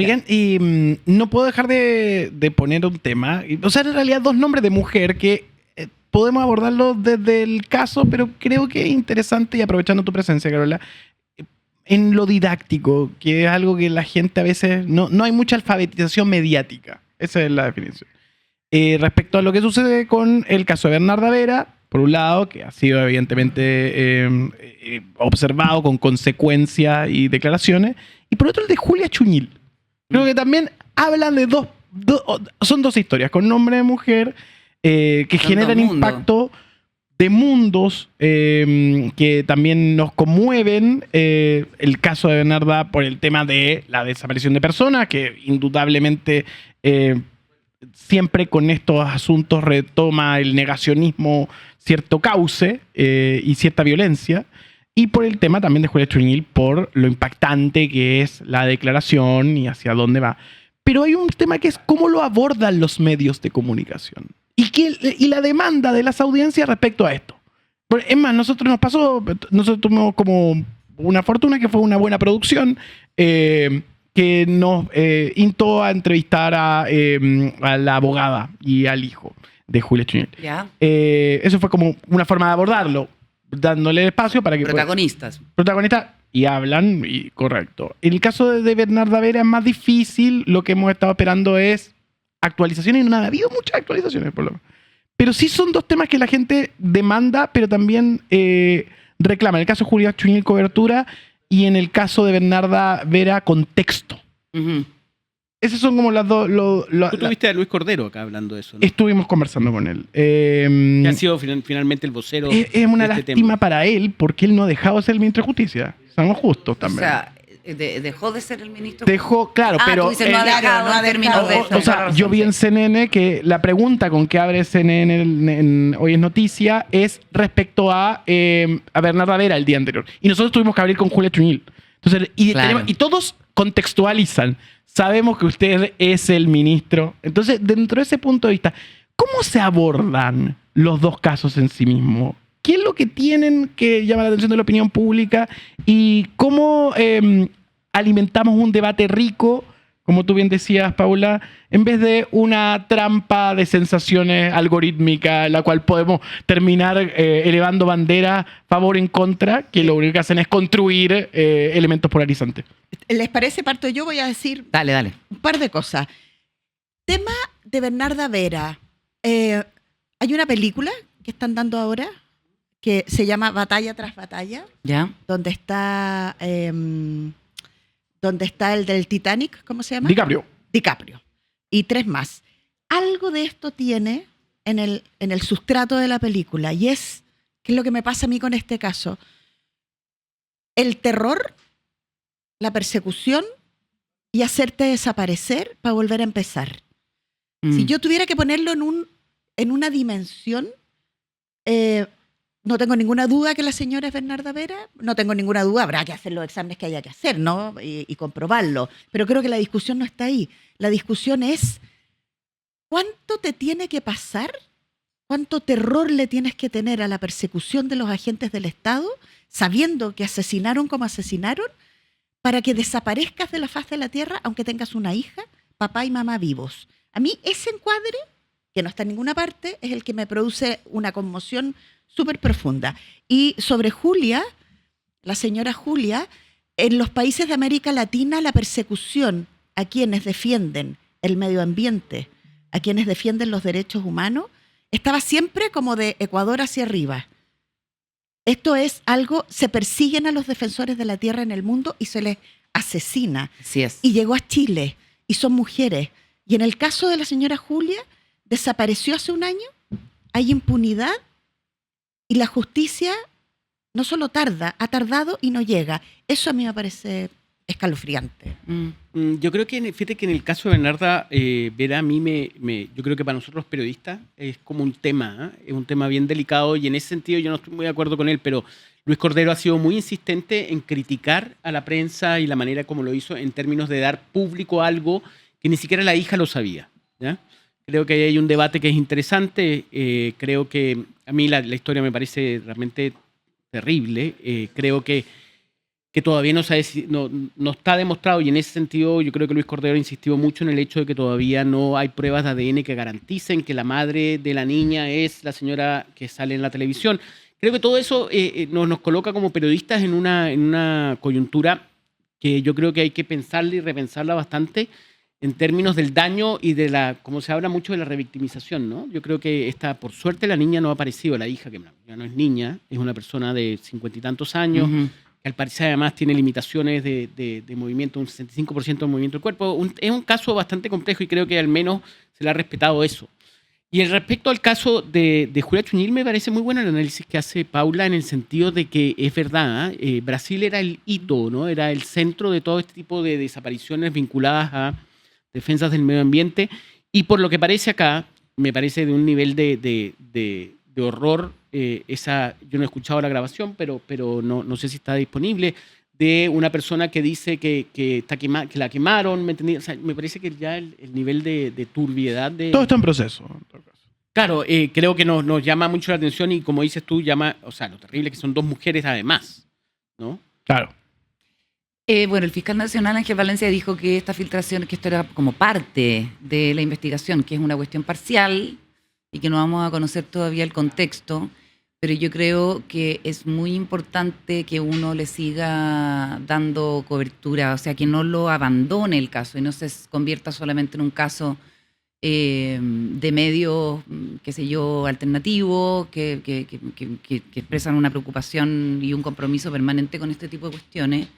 Oigan, y no puedo dejar de poner un tema, o sea, en realidad dos nombres de mujer que podemos abordarlo desde el caso, pero creo que es interesante, y aprovechando tu presencia, Carola, en lo didáctico, que es algo que la gente a veces, no hay mucha alfabetización mediática, esa es la definición. Respecto a lo que sucede con el caso de Bernarda Vera, por un lado, que ha sido evidentemente observado con consecuencias y declaraciones, y por otro el de Julia Chuñil. Creo que también hablan de son dos historias con nombre de mujer que generan impacto de mundos que también nos conmueven. El caso de Bernarda por el tema de la desaparición de personas, que indudablemente siempre con estos asuntos retoma el negacionismo cierto cauce y cierta violencia. Y por el tema también de Julia Chuñil, por lo impactante que es la declaración y hacia dónde va. Pero hay un tema que es cómo lo abordan los medios de comunicación. Y la demanda de las audiencias respecto a esto. Es más, nosotros tuvimos como una fortuna que fue una buena producción que nos instó a entrevistar a la abogada y al hijo de Julia Chuñil. ¿Ya? Eso fue como una forma de abordarlo, dándole espacio para que... Protagonistas. Protagonistas y hablan, y correcto. En el caso de Bernarda Vera es más difícil, lo que hemos estado esperando es actualizaciones, y no ha habido muchas actualizaciones por lo menos. Pero sí son dos temas que la gente demanda, pero también reclama. En el caso de Julia Chuñil, cobertura, y en el caso de Bernarda Vera, contexto. Esas son como las dos... Tú tuviste a Luis Cordero acá hablando de eso, ¿no? Estuvimos conversando con él. Que ha sido finalmente el vocero es una de este lástima tema. para él, porque él no ha dejado de ser el ministro de Justicia. Seamos justos también. O sea, dejó de ser el ministro. Dejó, claro, pero... Tú dices, no ha dejado en términos de... O sea, yo vi en CNN que la pregunta con que abre CNN Hoy es Noticia es respecto a Bernarda Vera el día anterior. Y nosotros tuvimos que abrir con Julia Chuñil. Entonces, y todos contextualizan. Sabemos que usted es el ministro. Entonces, dentro de ese punto de vista, ¿cómo se abordan los dos casos en sí mismos? ¿Qué es lo que tienen que llamar la atención de la opinión pública? ¿Y cómo alimentamos un debate rico, como tú bien decías, Paula, en vez de una trampa de sensaciones algorítmica, la cual podemos terminar elevando banderas favor en contra, que lo único que hacen es construir elementos polarizantes? ¿Les parece? Parto yo, voy a decir Dale. un par de cosas. Tema de Bernarda Vera. Hay una película que están dando ahora que se llama Batalla tras Batalla, ¿Ya? donde está el del Titanic, ¿cómo se llama? DiCaprio. Y tres más. Algo de esto tiene en el sustrato de la película, y es, ¿qué es lo que me pasa a mí con este caso? El terror, la persecución y hacerte desaparecer para volver a empezar. Si yo tuviera que ponerlo en una dimensión, no tengo ninguna duda que la señora es Bernarda Vera, no tengo ninguna duda, habrá que hacer los exámenes que haya que hacer, ¿no? Y comprobarlo. Pero creo que la discusión no está ahí. La discusión es, ¿cuánto te tiene que pasar? ¿Cuánto terror le tienes que tener a la persecución de los agentes del Estado, sabiendo que asesinaron como asesinaron, para que desaparezcas de la faz de la tierra, aunque tengas una hija, papá y mamá vivos? A mí ese encuadre, que no está en ninguna parte, es el que me produce una conmoción súper profunda. Y sobre Julia, la señora Julia, en los países de América Latina la persecución a quienes defienden el medio ambiente, a quienes defienden los derechos humanos, estaba siempre como de Ecuador hacia arriba. Esto es algo, se persiguen a los defensores de la tierra en el mundo y se les asesina. Así es. Y llegó a Chile, y son mujeres. Y en el caso de la señora Julia, desapareció hace un año, hay impunidad, y la justicia no solo tarda, ha tardado y no llega. Eso a mí me parece escalofriante. Yo creo que, fíjate que en el caso de Bernarda Vera, a mí yo creo que para nosotros los periodistas es como un tema, es un tema bien delicado, y en ese sentido yo no estoy muy de acuerdo con él, pero Luis Cordero ha sido muy insistente en criticar a la prensa y la manera como lo hizo en términos de dar público a algo que ni siquiera la hija lo sabía, ¿ya? Creo que hay un debate que es interesante. Creo que a mí la historia me parece realmente terrible. Creo que que todavía no está demostrado, y en ese sentido yo creo que Luis Cordero insistió mucho en el hecho de que todavía no hay pruebas de ADN que garanticen que la madre de la niña es la señora que sale en la televisión. Creo que todo eso nos coloca como periodistas en una coyuntura que yo creo que hay que pensarla y repensarla bastante en términos del daño y como se habla mucho de la revictimización, ¿no? Yo creo que por suerte la niña no ha aparecido, la hija, que ya no es niña, es una persona de 50 y tantos años, que al parecer además tiene limitaciones de movimiento, un 65% de movimiento del cuerpo. Es un caso bastante complejo y creo que al menos se le ha respetado eso. Y respecto al caso de Julia Chuñil, me parece muy bueno el análisis que hace Paula en el sentido de que es verdad, Brasil era el hito, ¿no? Era el centro de todo este tipo de desapariciones vinculadas a defensas del medio ambiente, y por lo que parece acá, me parece de un nivel de horror, yo no he escuchado la grabación, pero no sé si está disponible, de una persona que dice que la quemaron, ¿me entendí? O sea, me parece que ya el nivel de turbiedad Todo está en proceso. En todo caso. Claro, creo que nos llama mucho la atención y como dices tú, o sea, lo terrible que son dos mujeres además, ¿no? Claro. Bueno, el fiscal nacional Ángel Valencia dijo que esta filtración, que esto era como parte de la investigación, que es una cuestión parcial y que no vamos a conocer todavía el contexto, pero yo creo que es muy importante que uno le siga dando cobertura, o sea, que no lo abandone el caso y no se convierta solamente en un caso de medios, qué sé yo, alternativos, que expresan una preocupación y un compromiso permanente con este tipo de cuestiones.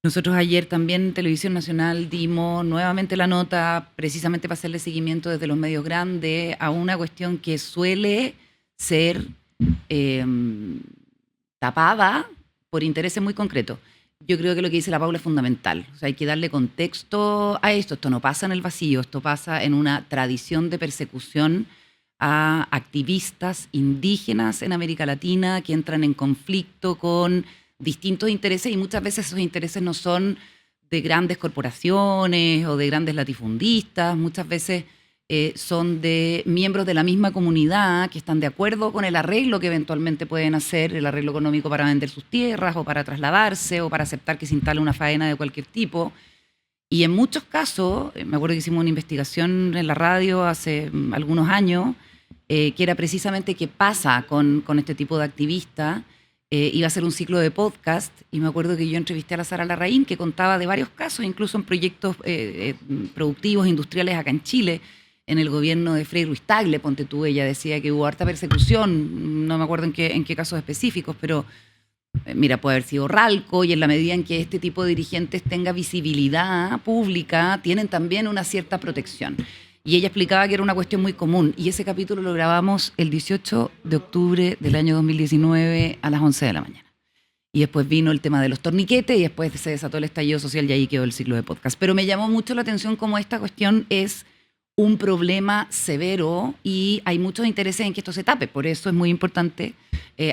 Nosotros ayer también en Televisión Nacional dimos nuevamente la nota precisamente para hacerle seguimiento desde los medios grandes a una cuestión que suele ser tapada por intereses muy concretos. Yo creo que lo que dice la Paula es fundamental. O sea, hay que darle contexto a esto. Esto no pasa en el vacío, esto pasa en una tradición de persecución a activistas indígenas en América Latina que entran en conflicto con distintos intereses y muchas veces esos intereses no son de grandes corporaciones o de grandes latifundistas, muchas veces son de miembros de la misma comunidad que están de acuerdo con el arreglo que eventualmente pueden hacer, el arreglo económico para vender sus tierras o para trasladarse o para aceptar que se instale una faena de cualquier tipo. Y en muchos casos, me acuerdo que hicimos una investigación en la radio hace algunos años, que era precisamente qué pasa con este tipo de activistas. Iba a ser un ciclo de podcast y me acuerdo que yo entrevisté a la Sara Larraín que contaba de varios casos, incluso en proyectos productivos, industriales acá en Chile, en el gobierno de Frei Ruiz Tagle, ponte tú, ella decía que hubo harta persecución, no me acuerdo en qué casos específicos, pero mira, puede haber sido Ralco, y en la medida en que este tipo de dirigentes tenga visibilidad pública, tienen también una cierta protección. Y ella explicaba que era una cuestión muy común. Y ese capítulo lo grabamos el 18 de octubre del año 2019 a las 11 de la mañana. Y después vino el tema de los torniquetes y después se desató el estallido social y ahí quedó el ciclo de podcast. Pero me llamó mucho la atención cómo esta cuestión es un problema severo y hay muchos intereses en que esto se tape. Por eso es muy importante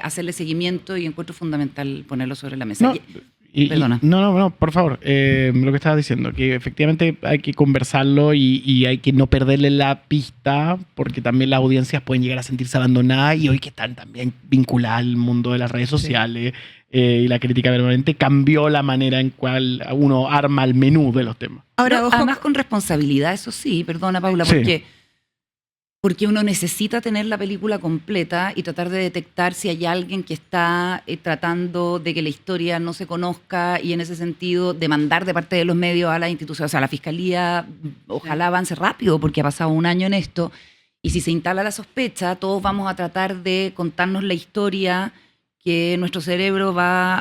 hacerle seguimiento y encuentro fundamental ponerlo sobre la mesa. Perdona. No, por favor. Lo que estabas diciendo, que efectivamente hay que conversarlo y hay que no perderle la pista, porque también las audiencias pueden llegar a sentirse abandonadas y hoy que están también vinculadas al mundo de las redes sociales y la crítica permanente cambió la manera en cual uno arma el menú de los temas. Ahora, además con responsabilidad, eso sí, perdona Paula, porque uno necesita tener la película completa y tratar de detectar si hay alguien que está tratando de que la historia no se conozca y en ese sentido demandar de parte de los medios a la institución, o sea, a la Fiscalía, ojalá avance rápido porque ha pasado un año en esto y si se instala la sospecha, todos vamos a tratar de contarnos la historia que nuestro cerebro va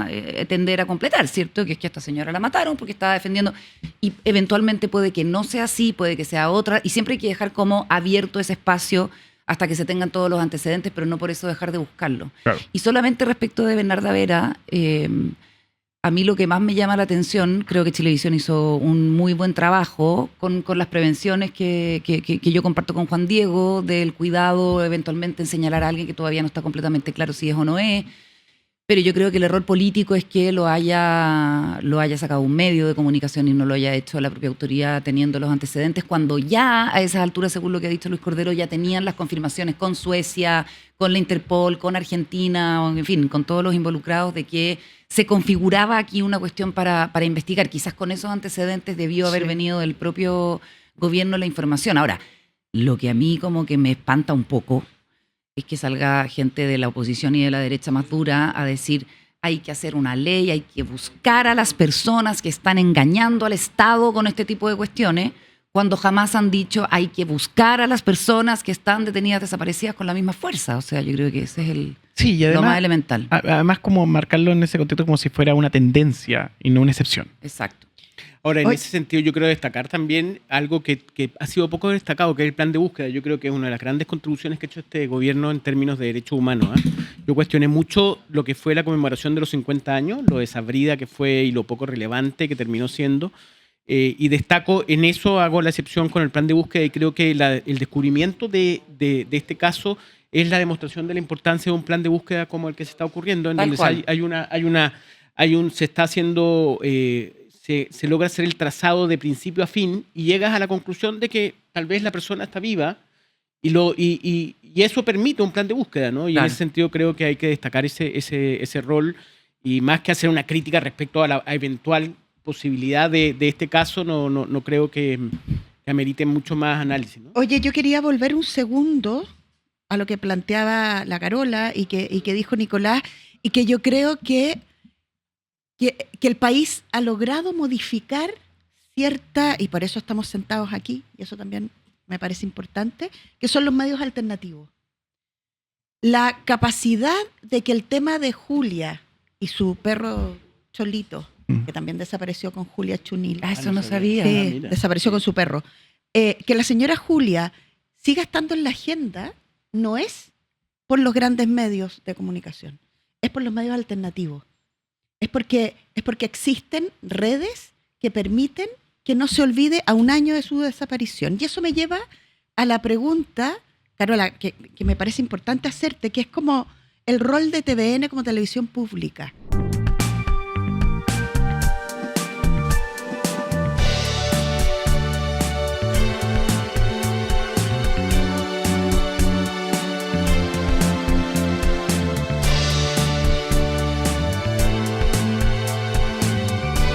a tender a completar, ¿cierto? Que es que a esta señora la mataron porque estaba defendiendo y eventualmente puede que no sea así, puede que sea otra y siempre hay que dejar como abierto ese espacio hasta que se tengan todos los antecedentes, pero no por eso dejar de buscarlo. Claro. Y solamente respecto de Bernarda Vera, a mí lo que más me llama la atención, creo que Chilevisión hizo un muy buen trabajo con las prevenciones que yo comparto con Juan Diego, del cuidado eventualmente en señalar a alguien que todavía no está completamente claro si es o no es. Pero yo creo que el error político es que lo haya sacado un medio de comunicación y no lo haya hecho la propia autoridad teniendo los antecedentes, cuando ya a esas alturas, según lo que ha dicho Luis Cordero, ya tenían las confirmaciones con Suecia, con la Interpol, con Argentina, en fin, con todos los involucrados de que se configuraba aquí una cuestión para investigar. Quizás con esos antecedentes debió haber venido del propio gobierno la información. Ahora, lo que a mí como que me espanta un poco es que salga gente de la oposición y de la derecha más dura a decir hay que hacer una ley, hay que buscar a las personas que están engañando al Estado con este tipo de cuestiones, cuando jamás han dicho hay que buscar a las personas que están detenidas, desaparecidas con la misma fuerza. O sea, yo creo que ese es Sí, y lo además, más elemental. además como marcarlo en ese contexto como si fuera una tendencia y no una excepción. Exacto. Ahora, en Oye. ese sentido, yo quiero destacar también algo que ha sido poco destacado, que es el plan de búsqueda. Yo creo que es una de las grandes contribuciones que ha hecho este gobierno en términos de derechos humanos. Yo cuestioné mucho lo que fue la conmemoración de los 50 años, lo desabrida que fue y lo poco relevante que terminó siendo. Y destaco, en eso hago la excepción con el plan de búsqueda y creo que el descubrimiento de este caso es la demostración de la importancia de un plan de búsqueda como el que se está ocurriendo, en Tal donde cual. se está haciendo... Se logra hacer el trazado de principio a fin y llegas a la conclusión de que tal vez la persona está viva y eso permite un plan de búsqueda, ¿no? Y Claro. en ese sentido creo que hay que destacar ese rol y más que hacer una crítica respecto a la eventual posibilidad de este caso, no creo que amerite mucho más análisis, ¿no? Oye, yo quería volver un segundo a lo que planteaba la Carola y que dijo Nicolás, y que yo creo que el país ha logrado modificar cierta, y por eso estamos sentados aquí, y eso también me parece importante, que son los medios alternativos. La capacidad de que el tema de Julia y su perro Cholito, que también desapareció con Julia Chunil, Eso no no sabía. sí, mira. desapareció con su perro, que la señora Julia siga estando en la agenda no es por los grandes medios de comunicación, es por los medios alternativos. Es porque existen redes que permiten que no se olvide a un año de su desaparición. Y eso me lleva a la pregunta, Carola, que me parece importante hacerte, que es como el rol de TVN como televisión pública.